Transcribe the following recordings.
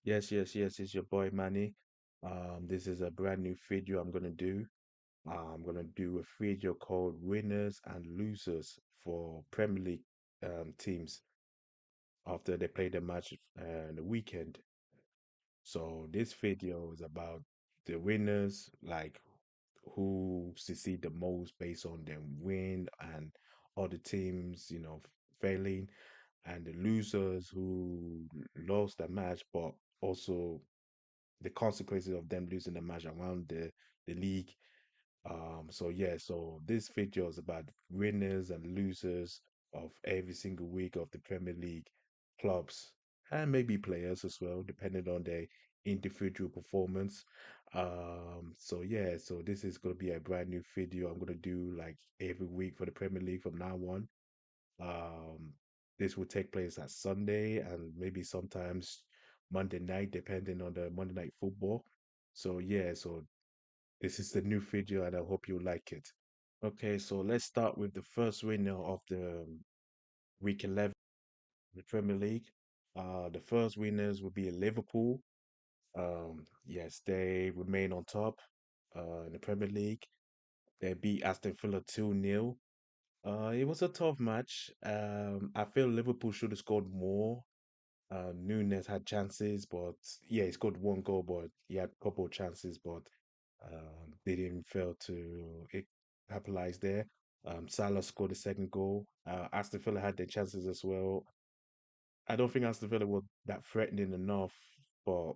Yes, yes, yes, it's your boy Manny. This is a brand new video I'm gonna do. I'm gonna do a video called Winners and Losers for Premier League teams after they play the match the weekend. So this video is about the winners, like who succeed the most based on their win and other teams, failing, and the losers who lost the match, but also the consequences of them losing the match around the league. So yeah, so this video is about winners and losers of every single week of the Premier League clubs and maybe players as well, depending on their individual performance. So yeah, so this is gonna be a brand new video I'm gonna do like every week for the Premier League from now on. Um, this will take place at Sunday and maybe sometimes Monday night, depending on the Monday night football. So yeah, so this is the new video and I hope you like it. Okay, so let's start with the first winner of the week 11 of the Premier League. The first winners will be Liverpool. Yes, they remain on top in the Premier League. They beat Aston Villa 2-0. It was a tough match. I feel Liverpool should have scored more. Nunes had chances, but yeah, he scored one goal, but he had a couple of chances, but they didn't fail to capitalize there. Salah scored the second goal. Aston Villa had their chances as well. I don't think Aston Villa were that threatening enough, but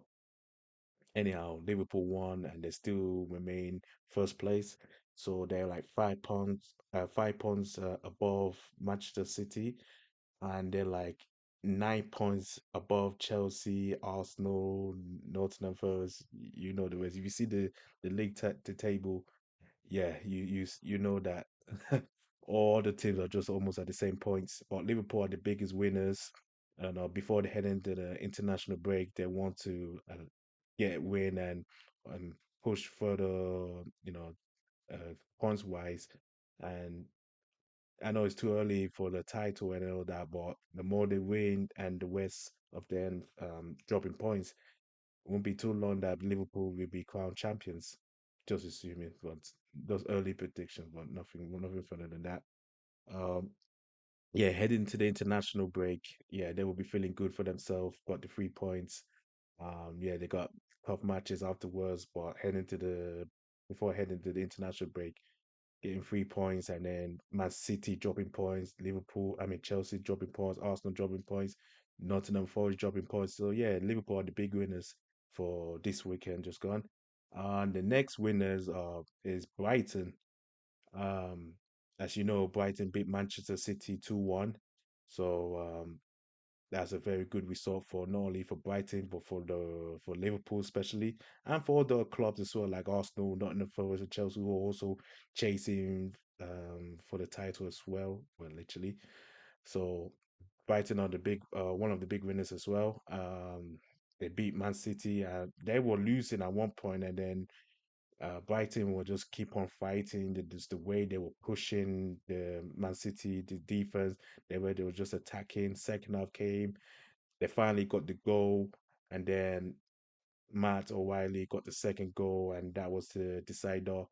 anyhow, Liverpool won and they still remain first place. So they're like 5 points, 5 points above Manchester City, and they're like 9 points above Chelsea, Arsenal, Nottingham Forest. You know the rest. If you see the league the table, yeah, you know that all the teams are just almost at the same points. But Liverpool are the biggest winners, and before they head into the international break, they want to get a win and push further, points wise. And I know it's too early for the title and all that, but the more they win and the rest of them dropping points, it won't be too long that Liverpool will be crowned champions. Just assuming, but those early predictions, but nothing further than that. Um, yeah, heading to the international break, yeah, they will be feeling good for themselves. Got the 3 points. Yeah, they got tough matches afterwards, but heading to the before heading to the international break, getting 3 points, and then Man City dropping points, Chelsea dropping points, Arsenal dropping points, Nottingham Forest dropping points. So yeah, Liverpool are the big winners for this weekend just gone. And the next winners is Brighton. Um, as you know, Brighton beat Manchester City 2-1. So that's a very good result for not only for Brighton but for Liverpool especially, and for other clubs as well, like Arsenal, Nottingham Forest, and Chelsea, who are also chasing for the title as well. Well, literally. So Brighton are the big one of the big winners as well. They beat Man City. They were losing at one point, and then Brighton will just keep on fighting. Just the way they were pushing the Man City, the defense, they were just attacking. Second half came, they finally got the goal, and then Matt O'Reilly got the second goal, and that was the decider.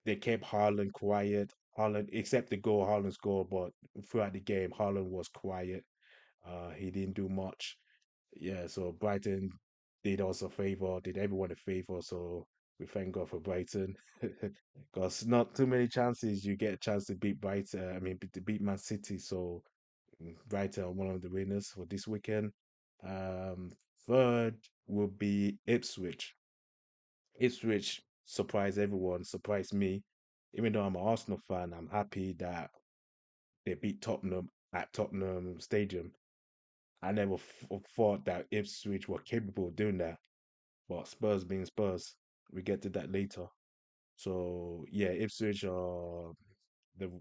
They kept Haaland quiet. Haaland, except the goal, Haaland scored, but throughout the game, Haaland was quiet. He didn't do much. Yeah, so Brighton did us a favor, did everyone a favor. So we thank God for Brighton, because not too many chances you get a chance to beat Brighton. To beat Man City. So Brighton are one of the winners for this weekend. Um, Third will be Ipswich. Ipswich surprised everyone, surprised me. Even though I'm an Arsenal fan, I'm happy that they beat Tottenham at Tottenham Stadium. I never thought that Ipswich were capable of doing that. But Spurs being Spurs, we get to that later. So yeah, Ipswich are the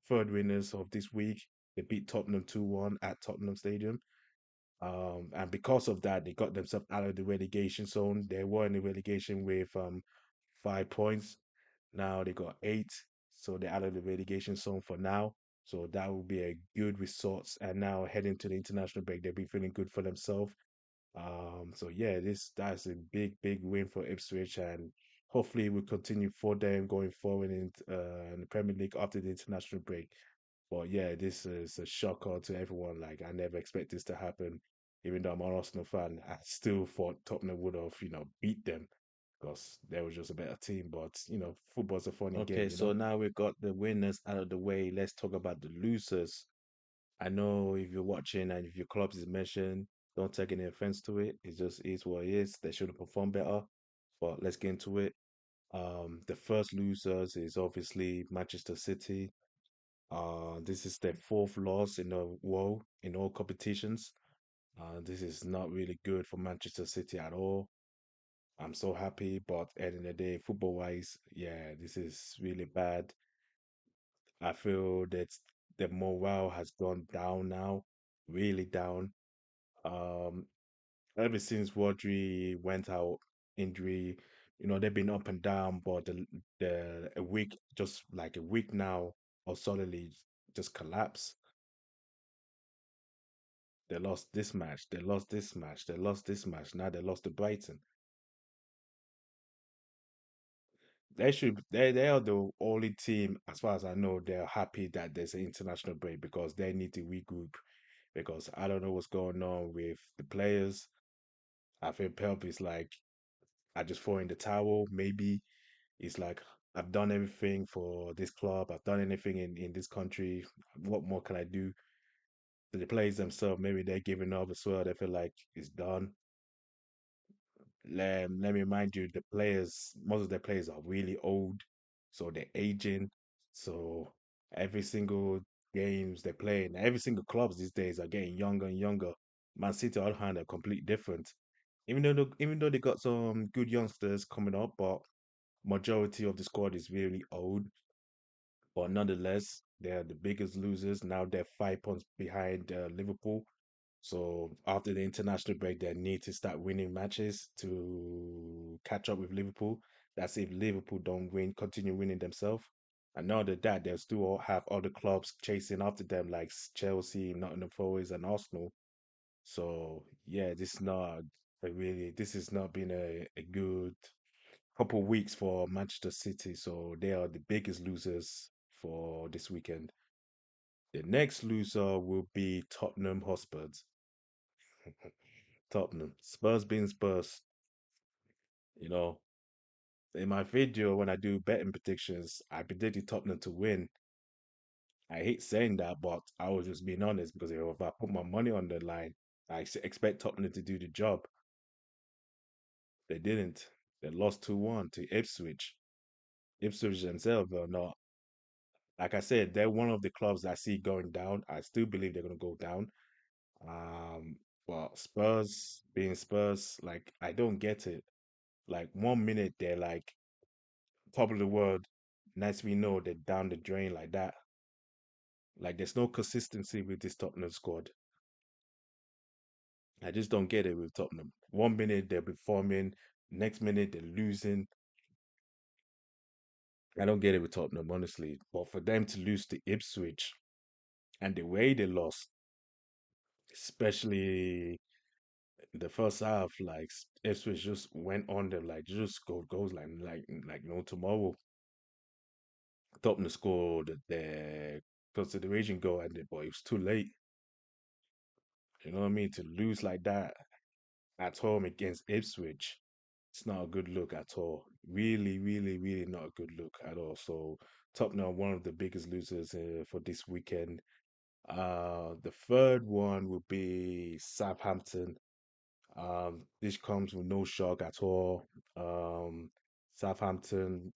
third winners of this week. They beat Tottenham 2-1 at Tottenham Stadium. And because of that, they got themselves out of the relegation zone. They were in the relegation with 5 points. Now they got eight, so they're out of the relegation zone for now. So that will be a good result. And now heading to the international break, they'll be feeling good for themselves. So yeah, this that's a big win for Ipswich, and hopefully we continue for them going forward in the Premier League after the international break. But yeah, this is a shocker to everyone. Like I never expect this to happen. Even though I'm an Arsenal fan, I still thought Tottenham would have, beat them because they were just a better team. But football's a funny Okay, game. so now we've got the winners out of the way. Let's talk about the losers. I know if you're watching and if your club is mentioned, don't take any offense to it. It just is what it is. They should have performed better. But let's get into it. The first losers is obviously Manchester City. This is their fourth loss in a row in all competitions. This is not really good for Manchester City at all. I'm so happy, but at the end of the day, football wise, yeah, this is really bad. I feel that the morale has gone down now, really down. Um, Ever since Rodri went out injury, they've been up and down, but the a week, just like a week now, or solidly just collapsed. They lost this match, they lost this match, they lost this match. Now they lost to Brighton. They are the only team, as far as I know, they're happy that there's an international break because they need to regroup. Because I don't know what's going on with the players. I think Pep is like, I just throw in the towel. Maybe it's like I've done everything for this club. I've done anything in this country. What more can I do? The players themselves, maybe they're giving up as well. They feel like it's done. Let me remind you, the players, most of the players are really old, so they're aging. So every single games they play, and every single clubs these days are getting younger and younger. Man City, on the other hand, are completely different. Even though they got some good youngsters coming up, but majority of the squad is really old. But nonetheless, they're the biggest losers. Now they're 5 points behind Liverpool. So after the international break, they need to start winning matches to catch up with Liverpool. That's if Liverpool don't win, continue winning themselves. And now that, they'll still all have other clubs chasing after them, like Chelsea, Nottingham Forest, and Arsenal. So yeah, this has not been a good couple weeks for Manchester City. So they are the biggest losers for this weekend. The next loser will be Tottenham Hotspurs. Tottenham. Spurs being Spurs. You know, in my video, when I do betting predictions, I predicted Tottenham to win. I hate saying that, but I was just being honest because if I put my money on the line, expect Tottenham to do the job. They didn't. They lost 2-1 to Ipswich. Ipswich themselves are not, like I said, they're one of the clubs I see going down. I still believe they're going to go down. Um, but Spurs being Spurs, like, I don't get it. Like, 1 minute they're like top of the world. Next we know they're down the drain like that. Like there's no consistency with this Tottenham squad. I just don't get it with Tottenham. 1 minute they're performing, next minute they're losing. I don't get it with Tottenham, honestly. But for them to lose to Ipswich and the way they lost, especially the first half, like Ipswich just went on them, like just scored goals like no tomorrow. Tottenham scored the consideration goal, but it was too late. You know what I mean? To lose like that at home against Ipswich, it's not a good look at all. Really not a good look at all. So Tottenham are one of the biggest losers for this weekend. The third one will be Southampton. This comes with no shock at all. Southampton,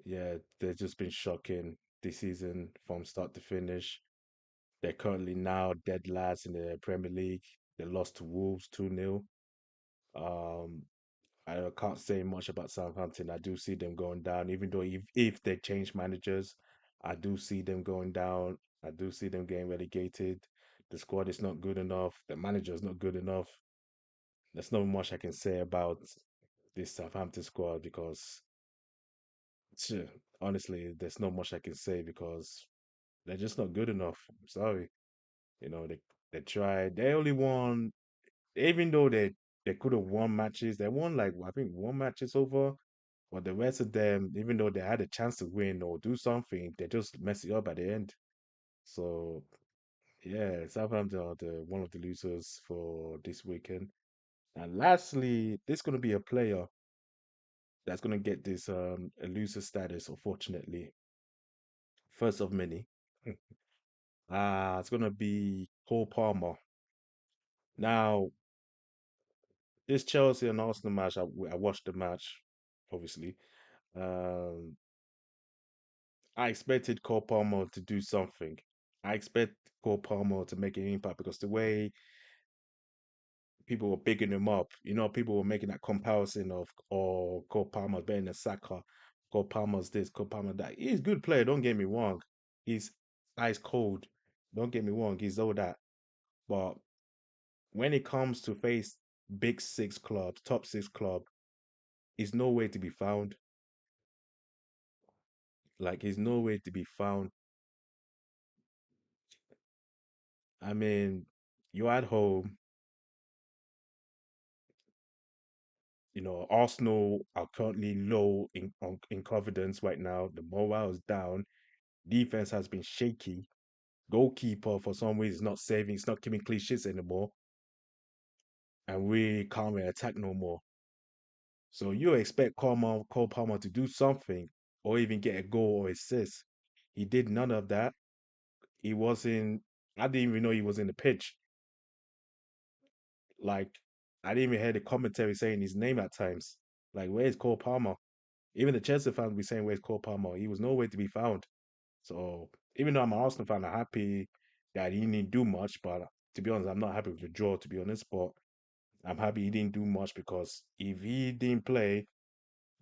yeah, they've just been shocking this season from start to finish. They're currently now dead last in the Premier League. They lost to Wolves 2-0. Um, I can't say much about Southampton. I do see them going down, even though if they change managers, I do see them going down. I do see them getting relegated. The squad is not good enough. The manager is not good enough. There's not much I can say about this Southampton squad because, phew, honestly, there's not much I can say because they're just not good enough. I'm sorry. They tried. They only won. even though they could have won matches, they won like I think one matches over, but the rest of them, even though they had a chance to win or do something, they just mess it up at the end. So yeah, Southampton are the one of the losers for this weekend. And lastly, there's gonna be a player that's gonna get this a loser status, unfortunately. First of many. It's gonna be Cole Palmer. Now, this Chelsea and Arsenal match, I watched the match, obviously. Um, I expected Cole Palmer to do something. I expect Cole Palmer to make an impact because the way people were bigging him up, people were making that comparison of, oh, Cole Palmer better than Saka, Cole Palmer's this, Cole Palmer that. He's a good player, don't get me wrong. He's ice cold, don't get me wrong. He's all that. But when it comes to face big six clubs, top six club, he's nowhere to be found. Like he's nowhere to be found. I mean, you're at home. Arsenal are currently low in confidence right now. The morale is down. Defense has been shaky. Goalkeeper for some reason is not saving. It's not keeping clean sheets anymore, and we can't really attack no more. So you expect Cole Palmer to do something or even get a goal or assist. He did none of that. He wasn't. I didn't even know he was in the pitch. Like I didn't even hear the commentary saying his name at times. Like where's Cole Palmer? Even the Chelsea fans will be saying where's Cole Palmer? He was nowhere to be found. So even though I'm an Arsenal fan, I'm happy that he didn't do much. But to be honest, I'm not happy with the draw. To be honest, but I'm happy he didn't do much because if he didn't play,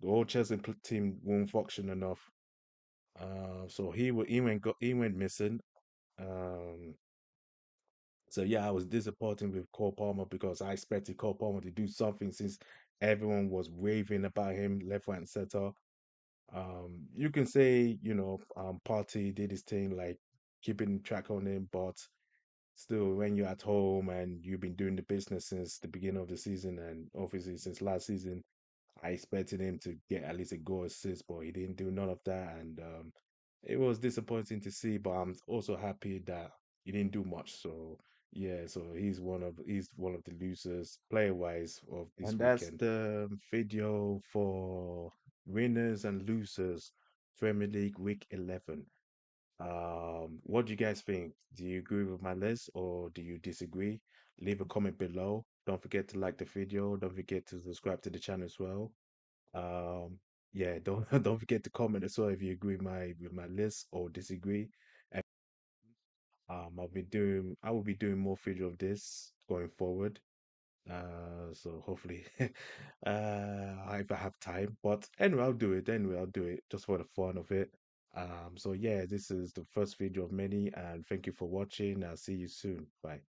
the whole Chelsea team won't function enough. So he went missing. Um, so yeah, I was disappointed with Cole Palmer because I expected Cole Palmer to do something since everyone was raving about him left, right, and center. You can say, Party did his thing, like keeping track on him, but still, when you're at home and you've been doing the business since the beginning of the season and obviously since last season, I expected him to get at least a goal assist, but he didn't do none of that, and it was disappointing to see. But I'm also happy that he didn't do much. So yeah, so he's one of the losers player wise of this And that's weekend. the video for winners and losers Premier League Week 11. What do you guys think? Do you agree with my list or do you disagree? Leave a comment below. Don't forget to like the video. Don't forget to subscribe to the channel as well. Um, yeah, don't don't forget to comment as well if you agree with my list or disagree. And I will be doing more video of this going forward. So hopefully, if I have time. But anyway, I'll do it. Anyway, I'll do it just for the fun of it. So yeah, this is the first video of many, and thank you for watching. I'll see you soon. Bye.